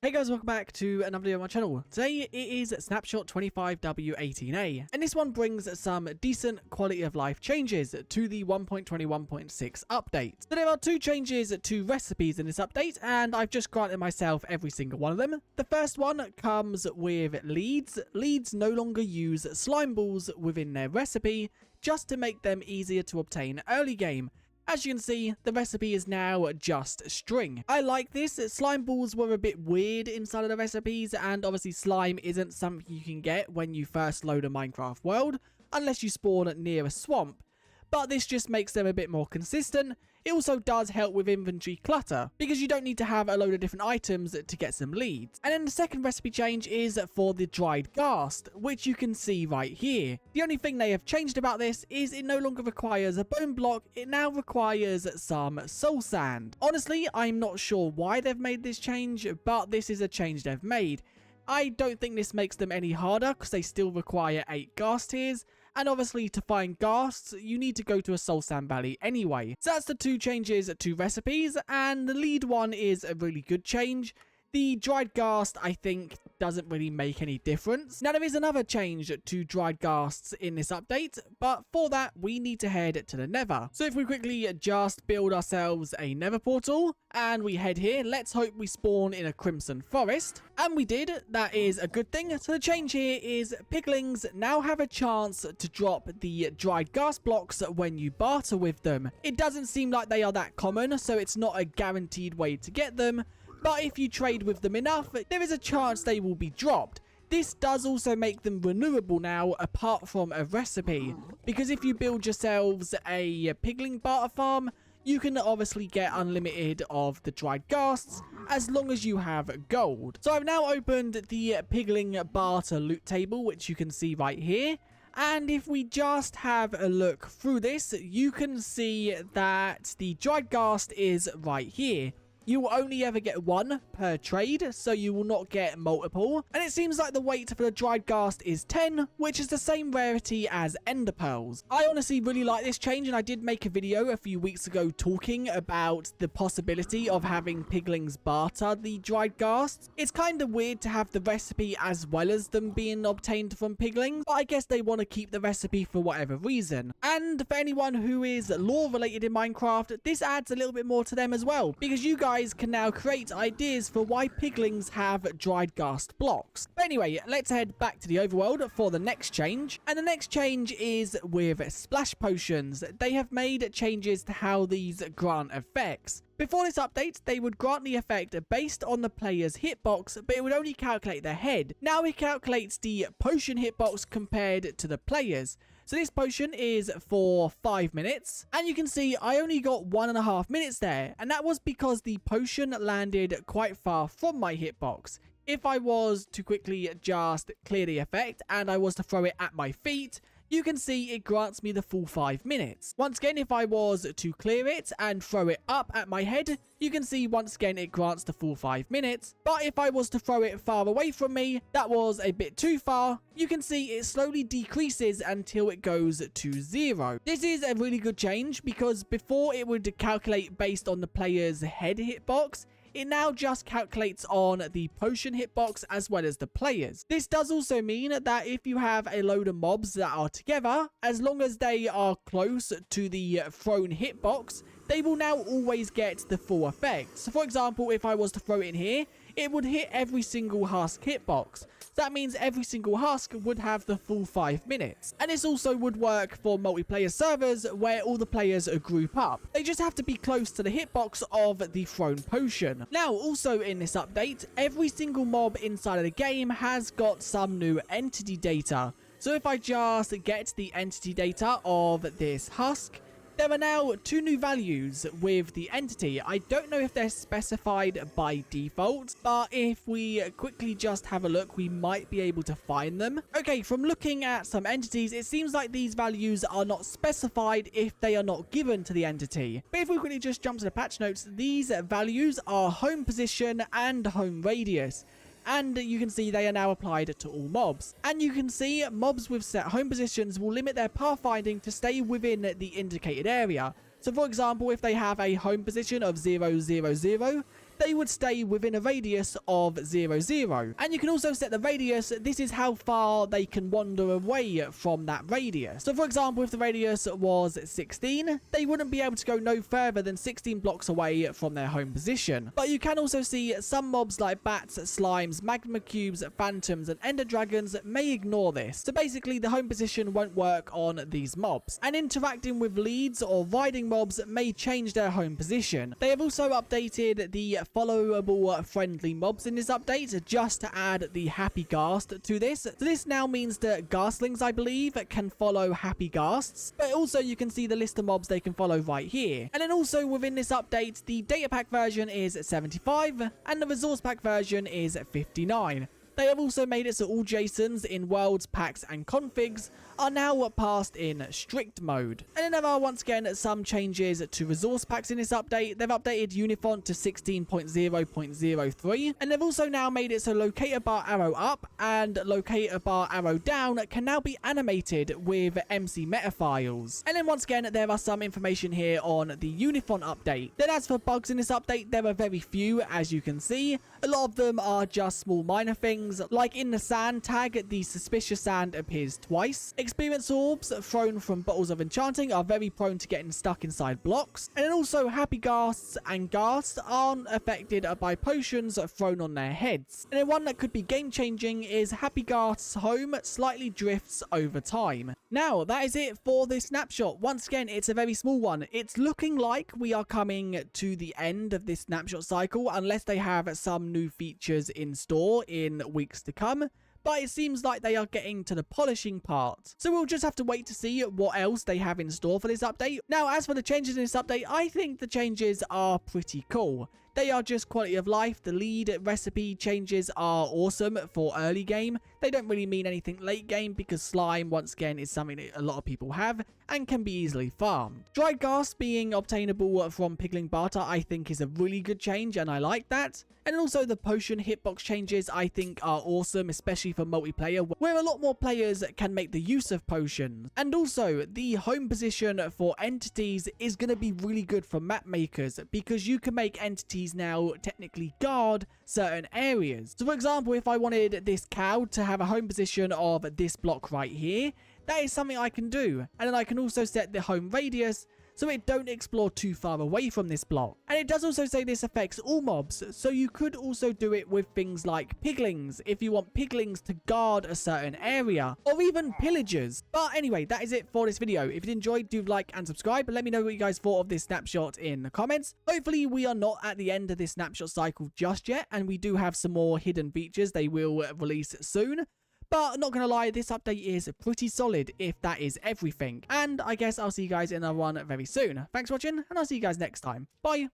Hey guys, welcome back to another video on my channel. Today it is Snapshot 25w18a, and this one brings some decent quality of life changes to the 1.21.6 update. So there are two changes to recipes in this update, and I've just granted myself every single one of them. The first one comes with leads. Leads no longer use slime balls within their recipe, just to make them easier to obtain early game. As you can see, the recipe is now just string. I like this. Slime balls were a bit weird inside of the recipes, and obviously slime isn't something you can get when you first load a Minecraft world, unless you spawn near a swamp. But this just makes them a bit more consistent. It also does help with inventory clutter, because you don't need to have a load of different items to get some leads. And then the second recipe change is for the dried ghast, which you can see right here. The only thing they have changed about this is it no longer requires a bone block, it now requires some soul sand. Honestly, I'm not sure why they've made this change, but this is a change they've made. I don't think this makes them any harder, because they still require 8 ghast tiers, and obviously to find ghasts, you need to go to a soul sand valley anyway. So that's the two changes to recipes, and the lead one is a really good change. The dried ghast, I think, doesn't really make any difference. Now, there is another change to dried ghasts in this update, but for that, we need to head to the nether. So if we quickly just build ourselves a nether portal, and we head here, let's hope we spawn in a crimson forest. And we did. That is a good thing. So the change here is piglings now have a chance to drop the dried ghast blocks when you barter with them. It doesn't seem like they are that common, so it's not a guaranteed way to get them. But if you trade with them enough, there is a chance they will be dropped. This does also make them renewable now, apart from a recipe. Because if you build yourselves a Piglin Barter farm, you can obviously get unlimited of the dried ghasts, as long as you have gold. So I've now opened the Piglin Barter loot table, which you can see right here. And if we just have a look through this, you can see that the dried ghast is right here. You will only ever get one per trade, so you will not get multiple. And it seems like the weight for the dried ghast is 10, which is the same rarity as ender pearls. I honestly really like this change, and I did make a video a few weeks ago talking about the possibility of having piglins barter the dried ghasts. It's kind of weird to have the recipe as well as them being obtained from piglins, but I guess they want to keep the recipe for whatever reason. And for anyone who is lore related in Minecraft, this adds a little bit more to them as well, because you guys can now create ideas for why piglins have dried ghast blocks. But anyway, let's head back to the overworld for the next change. And the next change is with splash potions. They have made changes to how these grant effects. Before this update, they would grant the effect based on the player's hitbox, but it would only calculate their head. Now it calculates the potion hitbox compared to the player's. So this potion is for 5 minutes, and you can see I only got 1.5 minutes there, and that was because the potion landed quite far from my hitbox. If I was to quickly just clear the effect and I was to throw it at my feet, you can see it grants me the full 5 minutes. Once again, if I was to clear it and throw it up at my head, you can see once again it grants the full 5 minutes. But if I was to throw it far away from me, that was a bit too far. You can see it slowly decreases until it goes to 0. This is a really good change, because before it would calculate based on the player's head hitbox, it now just calculates on the potion hitbox as well as the players. This does also mean that if you have a load of mobs that are together, as long as they are close to the thrown hitbox, they will now always get the full effect. So for example, if I was to throw it in here, it would hit every single husk hitbox. So that means every single husk would have the full 5 minutes. And this also would work for multiplayer servers where all the players group up. They just have to be close to the hitbox of the thrown potion. Now, also in this update, every single mob inside of the game has got some new entity data. So if I just get the entity data of this husk, there are now 2 new values with the entity. I don't know if they're specified by default, but if we quickly just have a look, we might be able to find them. Okay, from looking at some entities, it seems like these values are not specified if they are not given to the entity. But if we quickly just jump to the patch notes, these values are home position and home radius. And you can see they are now applied to all mobs. And you can see mobs with set home positions will limit their pathfinding to stay within the indicated area. So for example, if they have a home position of 0, 0, 0, they would stay within a radius of 0, 0. And you can also set the radius. This is how far they can wander away from that radius. So for example, if the radius was 16, they wouldn't be able to go no further than 16 blocks away from their home position. But you can also see some mobs like bats, slimes, magma cubes, phantoms, and ender dragons may ignore this. So basically, the home position won't work on these mobs. And interacting with leads or riding mobs may change their home position. They have also updated the followable friendly mobs in this update just to add the happy ghast to this. So this now means that ghasts, I believe, can follow happy ghasts, but also you can see the list of mobs they can follow right here. And then also within this update, the data pack version is 75 and the resource pack version is 59. They have also made it so all JSONs in worlds, packs, and configs are now passed in strict mode. And then there are once again some changes to resource packs in this update. They've updated Unifont to 16.0.03, and they've also now made it so locator bar arrow up and locator bar arrow down can now be animated with MC meta files. And then once again, there are some information here on the Unifont update. Then as for bugs in this update, there are very few, as you can see. A lot of them are just small minor things, like in the sand tag, the suspicious sand appears twice. Experience orbs thrown from bottles of enchanting are very prone to getting stuck inside blocks. And then also happy ghasts and ghasts aren't affected by potions thrown on their heads. And then one that could be game changing is happy ghasts home slightly drifts over time. Now that is it for this snapshot. Once again, it's a very small one. It's looking like we are coming to the end of this snapshot cycle unless they have some new features in store in weeks to come. But it seems like they are getting to the polishing part. So we'll just have to wait to see what else they have in store for this update. Now, as for the changes in this update, I think the changes are pretty cool. They are just quality of life. The lead recipe changes are awesome for early game. They don't really mean anything late game because slime, once again, is something that a lot of people have and can be easily farmed. Dried ghast being obtainable from Piglin Barter, I think is a really good change and I like that. And also the potion hitbox changes I think are awesome, especially for multiplayer, where a lot more players can make the use of potions. And also the home position for entities is going to be really good for map makers because you can make entities now technically guard certain areas. So for example, if I wanted this cow to have a home position of this block right here, that is something I can do. And then I can also set the home radius so it don't explore too far away from this block. And it does also say this affects all mobs, so you could also do it with things like piglings, if you want piglings to guard a certain area, or even pillagers. But anyway, that is it for this video. If you enjoyed, do like and subscribe, and let me know what you guys thought of this snapshot in the comments. Hopefully we are not at the end of this snapshot cycle just yet, and we do have some more hidden features they will release soon. But not gonna lie, this update is pretty solid if that is everything. And I guess I'll see you guys in another one very soon. Thanks for watching, and I'll see you guys next time. Bye!